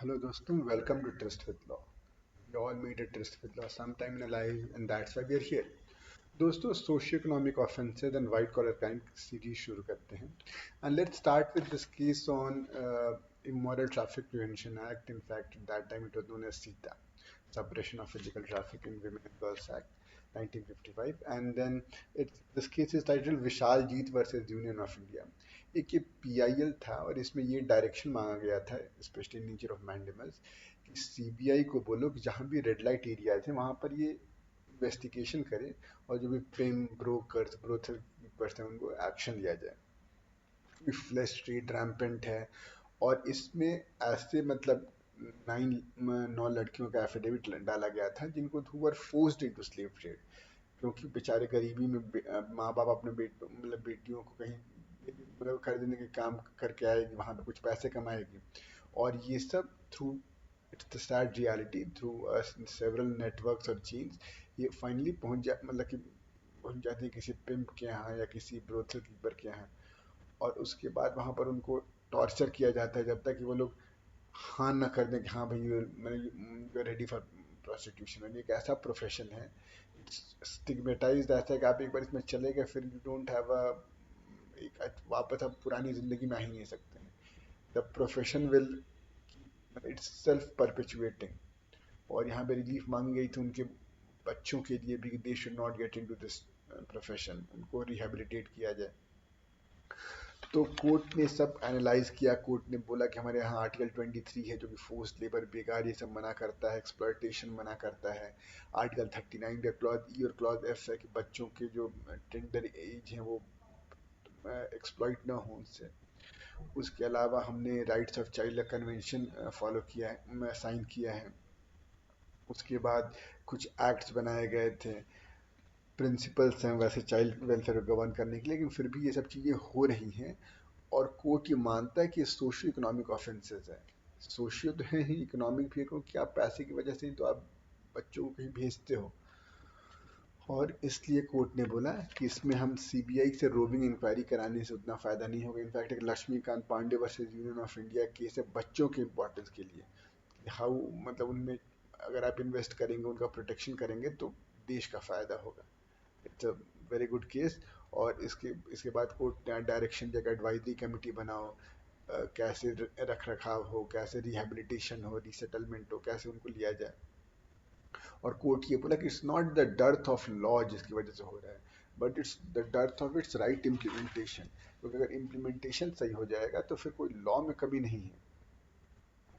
Hello दोस्तों, welcome to Trust with Law. We all meet at Trust with Law sometime in our life and that's why we are here. दोस्तों socio economic offences and white collar crime series शुरू करते हैं and let's start with this case on immoral traffic prevention act. In fact, at that time it was known as SITA, Suppression of Physical Traffic in Women and Girls Act 1955. And then this case is titled Vishal Jeet versus union of India. एक ये PIL था और इसमें ये direction मांगा गया था specially nature of मैंडेमल्स कि सीबीआई को बोलो कि जहाँ भी रेड लाइट एरिया थे वहाँ पर ये इन्वेस्टिगेशन करे और जो भी प्रेम ब्रोकर्स ब्रोथल कीपर्स हैं उनको एक्शन लिया जाए. फ्लैश स्ट्रीट रैम्पेंट है और इसमें ऐसे मतलब 9 लड़कियों का एफिडेविट डाला गया था जिनको who were forced into slave trade, क्योंकि बेचारे गरीबी में माँ बाप अपने मतलब बेटियों को कहीं मतलब खरीदने के काम करके आएगी, वहाँ पे कुछ पैसे कमाएगी और ये सब through it's the sad reality through several networks और चेन्स ये फाइनली पहुँच जा मतलब कि पहुँच जाती है किसी पिम्प के यहाँ या किसी ब्रोथल कीपर के यहाँ. और उसके बाद वहाँ पर उनको टॉर्चर किया जाता है जब तक कि वो लोग हाँ ना कर दें कि हाँ भाई मैं रेडी फॉर प्रोस्टिट्यूशन. एक ऐसा प्रोफेशन है, स्टिग्मेटाइज्ड ऐसा है कि आप एक बार इसमें चले गए फिर यू डोंट हैव अ एक वापस आप पुरानी ज़िंदगी में आ ही नहीं सकते हैं. The profession will it's self perpetuating. और यहाँ पे रिलीफ मांगी गई थी उनके बच्चों के लिए भी, they should not get into this profession, उनको रिहेबिलिटेट किया जाए. तो कोर्ट ने सब एनालाइज किया. कोर्ट ने बोला कि हमारे यहाँ आर्टिकल 23 है जो कि फोर्स लेबर बेकार ये सब मना करता है, एक्सप्लॉयटेशन मना करता है. आर्टिकल 39 का क्लॉज ई और क्लॉज एफ है कि बच्चों के जो टेंडर एज हैं वो एक्सप्लॉइट ना हो उनसे. उसके अलावा हमने rights of child convention follow किया है, साइन किया है. उसके बाद कुछ एक्ट्स बनाए गए थे, प्रिंसिपल्स हैं वैसे चाइल्ड वेलफेयर को गवर्न करने के लिए, लेकिन फिर भी ये सब चीज़ें हो रही हैं. और कोर्ट ये मानता है कि सोशियो इकोनॉमिक ऑफेंसेस है. सोशियो तो है ही, इकोनॉमिक भी है क्योंकि आप पैसे की वजह से ही तो आप बच्चों को कहीं भेजते हो. और इसलिए कोर्ट ने बोला कि इसमें हम सीबीआई से रोविंग इंक्वायरी कराने से उतना फ़ायदा नहीं होगा. इनफैक्ट एक Laxmikant Pandey versus union of India case है बच्चों के इंपॉर्टेंस के लिए, हाउ मतलब उनमें अगर आप इन्वेस्ट करेंगे उनका प्रोटेक्शन करेंगे तो देश का फ़ायदा होगा. It's a very good case. और इसके इसके बाद कोर्ट ने डायरेक्शन दिया एडवाइजरी कमेटी बनाओ, कैसे रख रखाव हो, कैसे रिहेबिलिटेशन हो, रिसेटलमेंट हो, कैसे उनको लिया जाए. और कोर्ट ये बोला कि it's not the dearth of law जिसकी वजह से हो रहा है, but it's the dearth of its right implementation. क्योंकि अगर इम्प्लीमेंटेशन सही हो जाएगा तो फिर कोई लॉ में कमी नहीं है.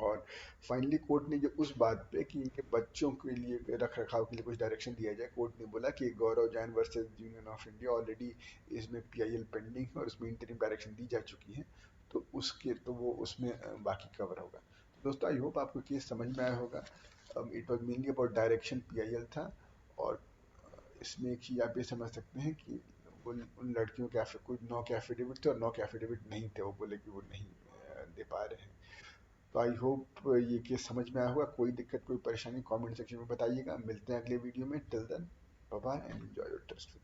और फाइनली कोर्ट ने जो उस बात पे कि इनके बच्चों के लिए रख रखाव के लिए कुछ डायरेक्शन दिया जाए, कोर्ट ने बोला कि Gaurav Jain versus union of India already इसमें पीआईएल पेंडिंग है और उसमें इंटरिम डायरेक्शन दी जा चुकी है. तो उसके तो वो उसमें बाकी कवर होगा. दोस्तों आई होप आपको केस समझ में आया होगा. It was mainly about direction PIL था. और इसमें एक चीज़ आप ये समझ सकते हैं कि उन लड़कियों के कोई 9 के एफिडेविट थे और 9 के एफिडेविट नहीं थे, वो बोले कि वो नहीं दे पा रहे हैं. तो आई होप ये केस समझ में आया होगा. कोई दिक्कत कोई परेशानी कमेंट सेक्शन में बताइएगा. मिलते हैं अगले वीडियो में. Till then bye bye and enjoy your trust.